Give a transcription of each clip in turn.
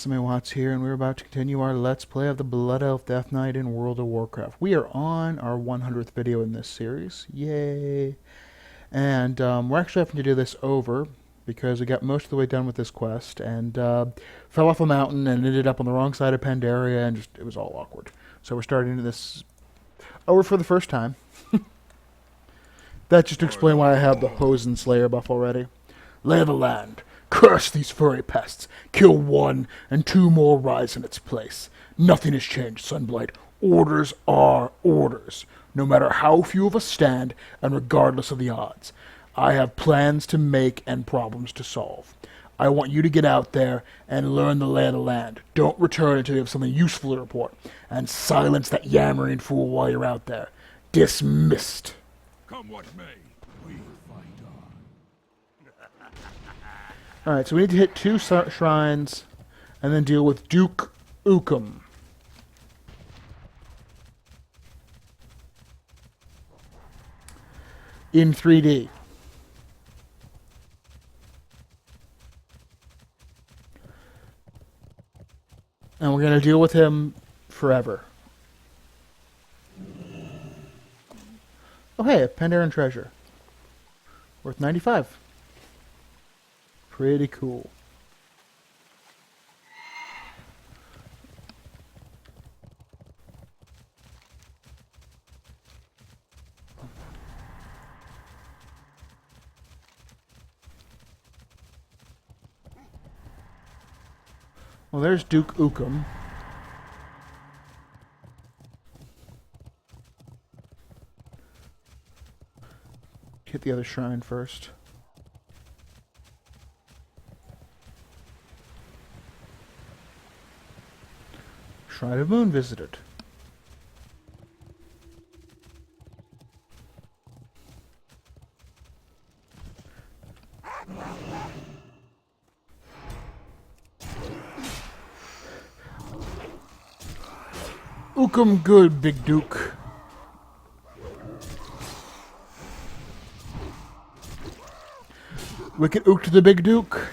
Watts here, and we're about to continue our Let's Play of the Blood Elf Death Knight in World of Warcraft. We are on our 100th video in this series. Yay! And we're actually having to do this over because we got most of the way done with this quest and fell off a mountain and ended up on the wrong side of Pandaria, and it was all awkward. So we're starting this over for the first time. That just to explain why I have the Hosen Slayer buff already. Lay of the land. Curse these furry pests. Kill one, and two more rise in its place. Nothing has changed, Sunblight. Orders are orders, no matter how few of us stand, and regardless of the odds. I have plans to make and problems to solve. I want you to get out there and learn the lay of the land. Don't return until you have something useful to report, and silence that yammering fool while you're out there. Dismissed. Come what may, we fight on. Alright, so we need to hit two shrines and then deal with Duke Ukum. In 3D. And we're going to deal with him forever. Oh hey, a Pandaren treasure. Worth 95. Pretty cool. Well, there's Duke Ukum. Hit the other shrine first. Shrine of Moon visited. Ukum good, Big Duke. Wicked Ook to the Big Duke.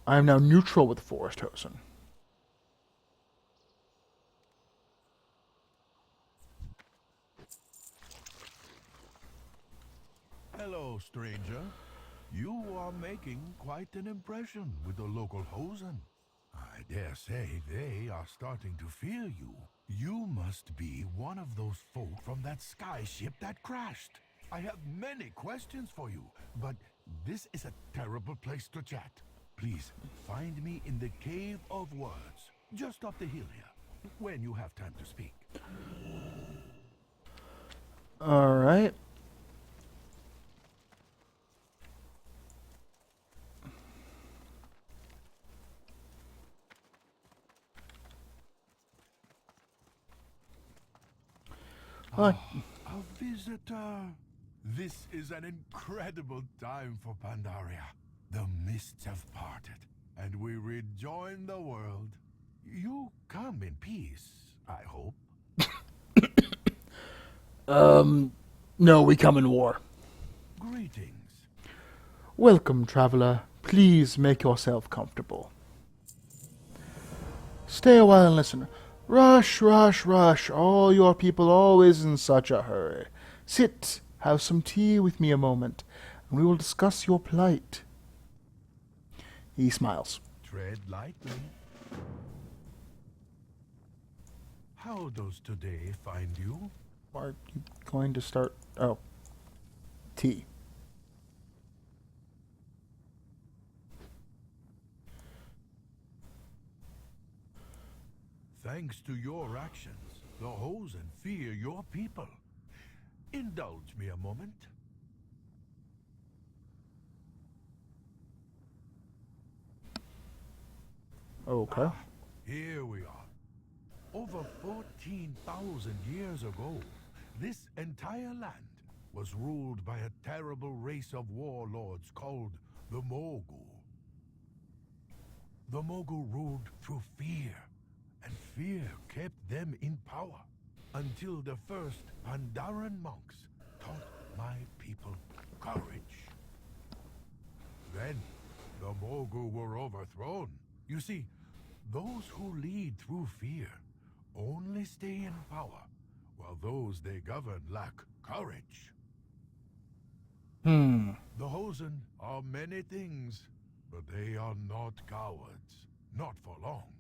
I am now neutral with Forest Hosen. Hello, stranger. You are making quite an impression with the local Hosen. I dare say they are starting to fear you. You must be one of those folk from that sky ship that crashed. I have many questions for you, but this is a terrible place to chat. Please, find me in the Cave of Words, just up the hill here, when you have time to speak. Alright. A visitor. This is an incredible time for Pandaria. The mists have parted, and we rejoin the world. You come in peace, I hope. No, we come in war. Greetings. Welcome, traveler. Please make yourself comfortable. Stay a while and listen. Rush, rush, rush. All your people always in such a hurry. Sit, have some tea with me a moment, and we will discuss your plight. He smiles. Tread lightly. How does today find you? Are you going to start? Oh. Tea. Thanks to your actions, the Hosen fear your people. Indulge me a moment. Okay. Here we are. Over 14,000 years ago, this entire land was ruled by a terrible race of warlords called the Mogul. The Mogul ruled through fear, and fear kept them in power until the first Pandaren monks taught my people courage. Mogu were overthrown. You see, those who lead through fear only stay in power, while those they govern lack courage. The Hosen are many things, but they are not cowards. Not for long.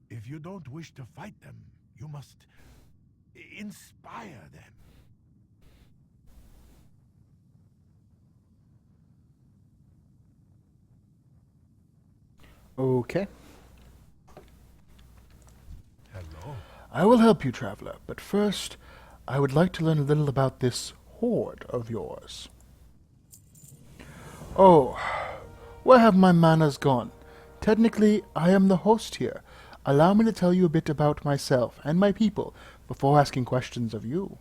If you don't wish to fight them, you must inspire them. Okay. Hello? I will help you, traveler, but first, I would like to learn a little about this hoard of yours. Oh, where have my manners gone? Technically, I am the host here. Allow me to tell you a bit about myself and my people before asking questions of you.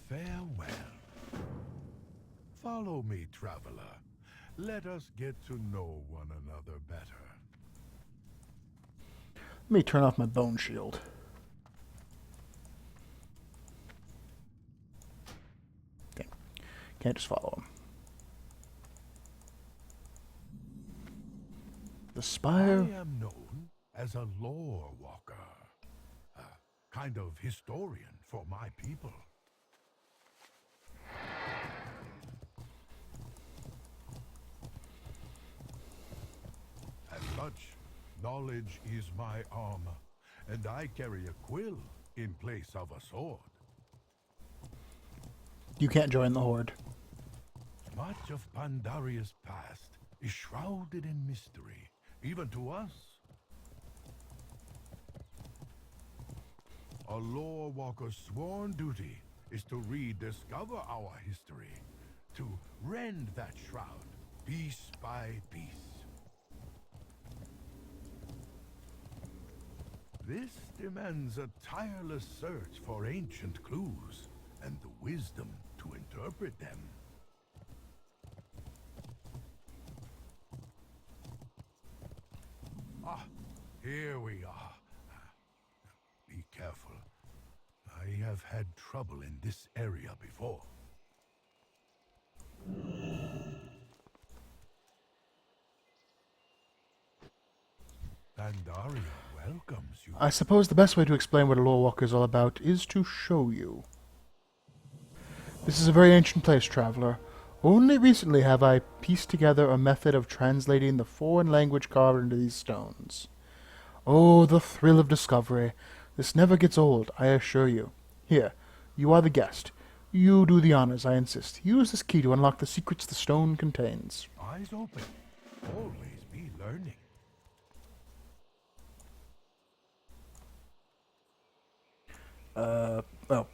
Farewell. Follow me, traveler. Let us get to know one another better. Let me turn off my bone shield. Okay. Can't just follow him. The spire. I am known as a lore walker. A kind of historian for my people. As such, knowledge is my armor, and I carry a quill in place of a sword. You can't join the horde. Much of Pandaria's past is shrouded in mystery, even to us. A lore walker's sworn duty is to rediscover our history, to rend that shroud piece by piece. This demands a tireless search for ancient clues and the wisdom to interpret them. Ah, here we are. Be careful. I have had trouble in this area before. Pandaria welcomes you. I suppose the best way to explain what a lore walker is all about is to show you. This is a very ancient place, traveler. Only recently have I pieced together a method of translating the foreign language carved into these stones. Oh, the thrill of discovery. This never gets old, I assure you. Here, you are the guest. You do the honors, I insist. Use this key to unlock the secrets the stone contains. Eyes open. Always be learning. Oh.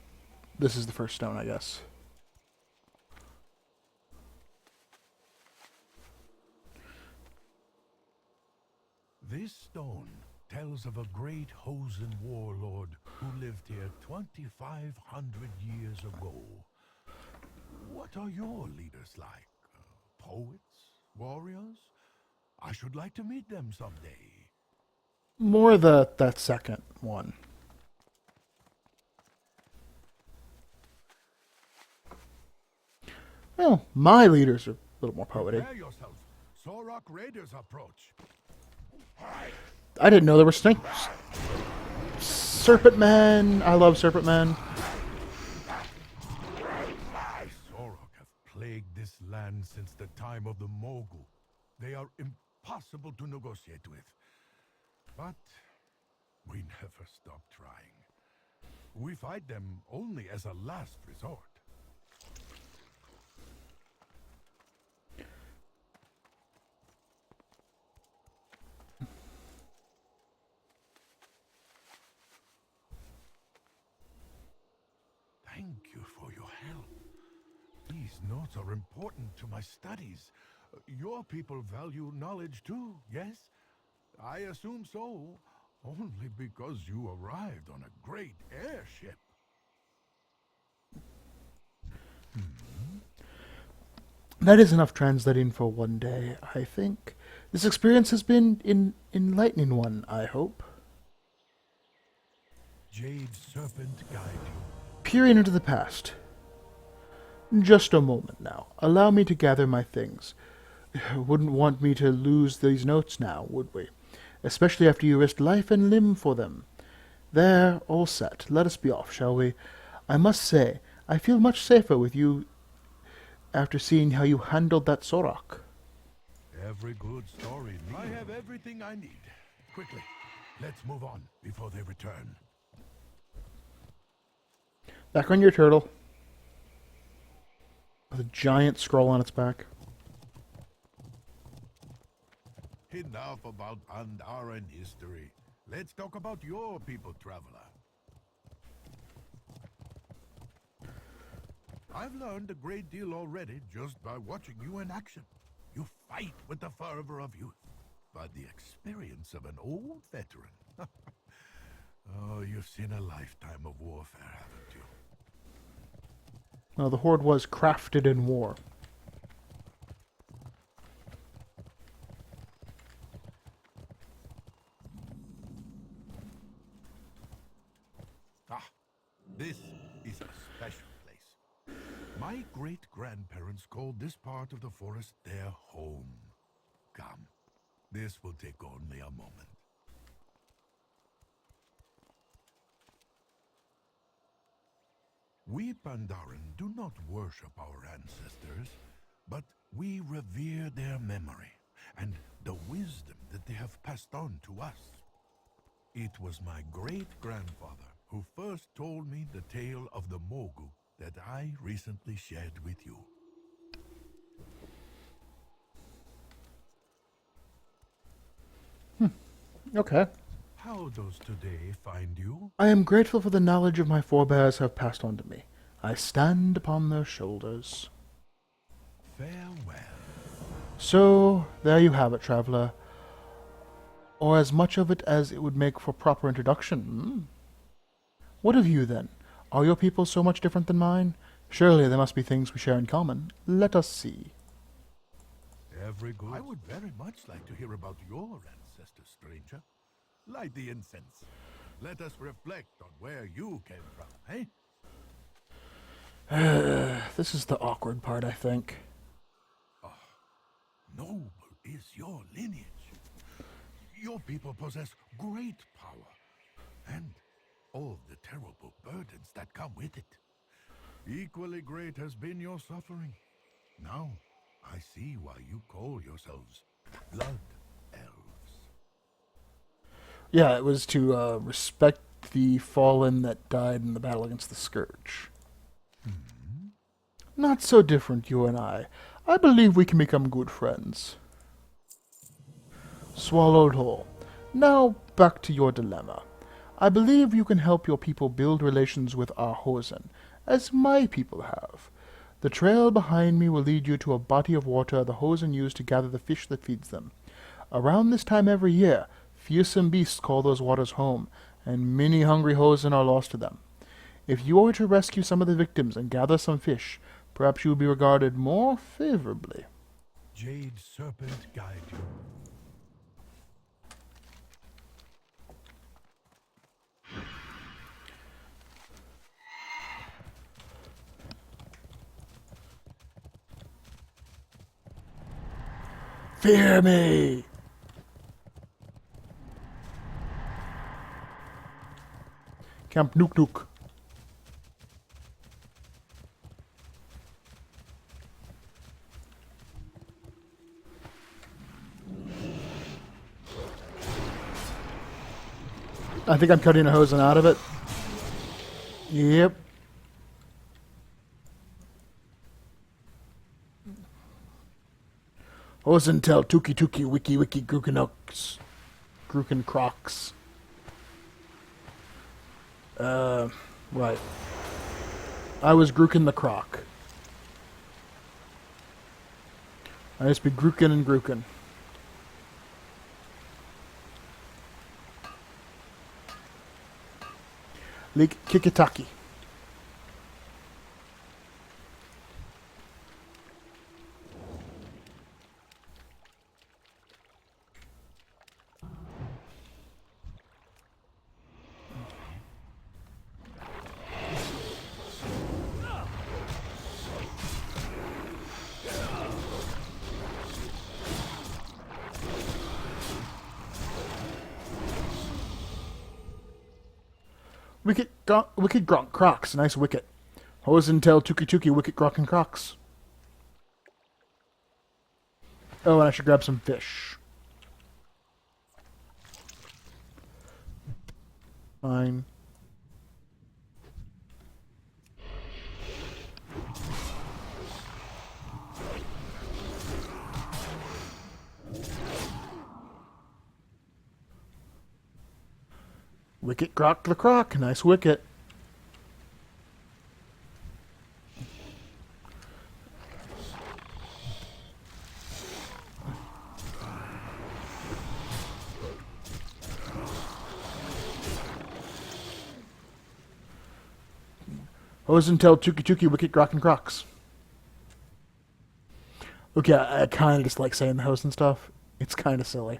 This is the first stone, I guess. This stone tells of a great Hosen warlord who lived here 2,500 years ago. What are your leaders like? Poets? Warriors? I should like to meet them someday. More that second one. Well, my leaders are a little more poety. Prepare yourself. Sorok raiders approach. I didn't know there were snakes. Serpent Man. I love Serpent Man. Sorok have plagued this land since the time of the Mogu. They are impossible to negotiate with. But we never stop trying. We fight them only as a last resort. Thank you for your help. These notes are important to my studies. Your people value knowledge too, yes? I assume so, only because you arrived on a great airship. That is enough translating for one day, I think. This experience has been enlightening one, I hope. Jade's serpent guide you. Peering into the past. Just a moment now. Allow me to gather my things. Wouldn't want me to lose these notes now, would we? Especially after you risked life and limb for them. There, all set. Let us be off, shall we? I must say, I feel much safer with you after seeing how you handled that Sorok. Every good story leads. I have everything I need. Quickly, let's move on before they return. Back on your turtle. With a giant scroll on its back. Enough about Pandaran history. Let's talk about your people, traveler. I've learned a great deal already just by watching you in action. You fight with the fervor of youth, but the experience of an old veteran. Oh, you've seen a lifetime of warfare, haven't you? Well, the Horde was crafted in war. Ah, this is a special place. My great-grandparents called this part of the forest their home. Come, this will take only a moment. We Pandaren do not worship our ancestors, but we revere their memory and the wisdom that they have passed on to us. It was my great-grandfather who first told me the tale of the Mogu that I recently shared with you. Okay. How does today find you? I am grateful for the knowledge of my forebears have passed on to me. I stand upon their shoulders. Farewell. So, there you have it, traveler. Or as much of it as it would make for proper introduction. What of you, then? Are your people so much different than mine? Surely there must be things we share in common. Let us see. Every good. I would very much like to hear about your ancestors, stranger. Light the incense. Let us reflect on where you came from, eh? This is the awkward part, I think. Noble is your lineage. Your people possess great power, and all the terrible burdens that come with it. Equally great has been your suffering. Now, I see why you call yourselves Blood Elves. Yeah, it was to respect the fallen that died in the battle against the Scourge. Not so different, you and I. I believe we can become good friends. Swallowed whole. Now, back to your dilemma. I believe you can help your people build relations with our Hosen, as my people have. The trail behind me will lead you to a body of water the Hosen use to gather the fish that feeds them. Around this time every year, fearsome beasts call those waters home, and many hungry Hosen are lost to them. If you were to rescue some of the victims and gather some fish, perhaps you would be regarded more favorably. Jade Serpent guide you. Fear me! Camp Nook Nook. I think I'm cutting a Hosen out of it. Yep. Hosen tell Tuki Tuki Wiki Wiki Grukenooks. Gruken Crocs. Right. I was Gruken the Croc. I just be Gruken and Gruken. Leak Kikitaki. wicked crocs. Nice wicket. Hosen tail tuki tuki wicket grok and crocs. Oh, and I should grab some fish. Fine. Wicket grok the croc. Nice wicket. Hosen-tail, tuki-tuki, wicket, grok, and crocs. Okay, I kind of just like saying the hosen stuff. It's kind of silly.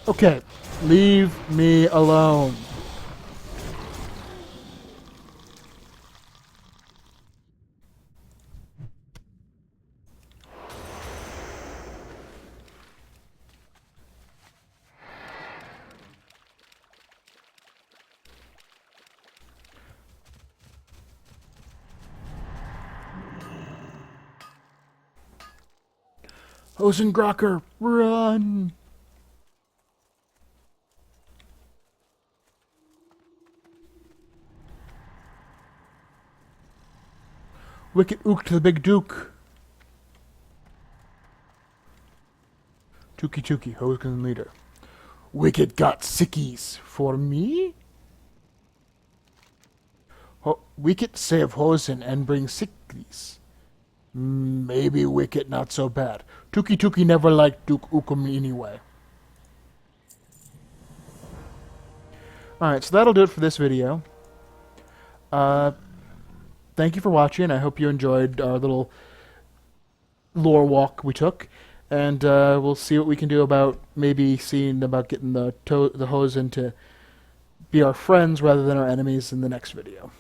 Okay, leave me alone. Hosengrocker, run! Wicket ook to the big duke. Tuki tuki, Hosen leader. Wicket got sickies for me? Wicket save Hosen and bring sickies. Maybe Wicket not so bad. Tuki tuki never liked Duke Ukum anyway. Alright, so that'll do it for this video. Thank you for watching. I hope you enjoyed our little lore walk we took. And we'll see what we can do about maybe seeing about getting the Hosen to be our friends rather than our enemies in the next video.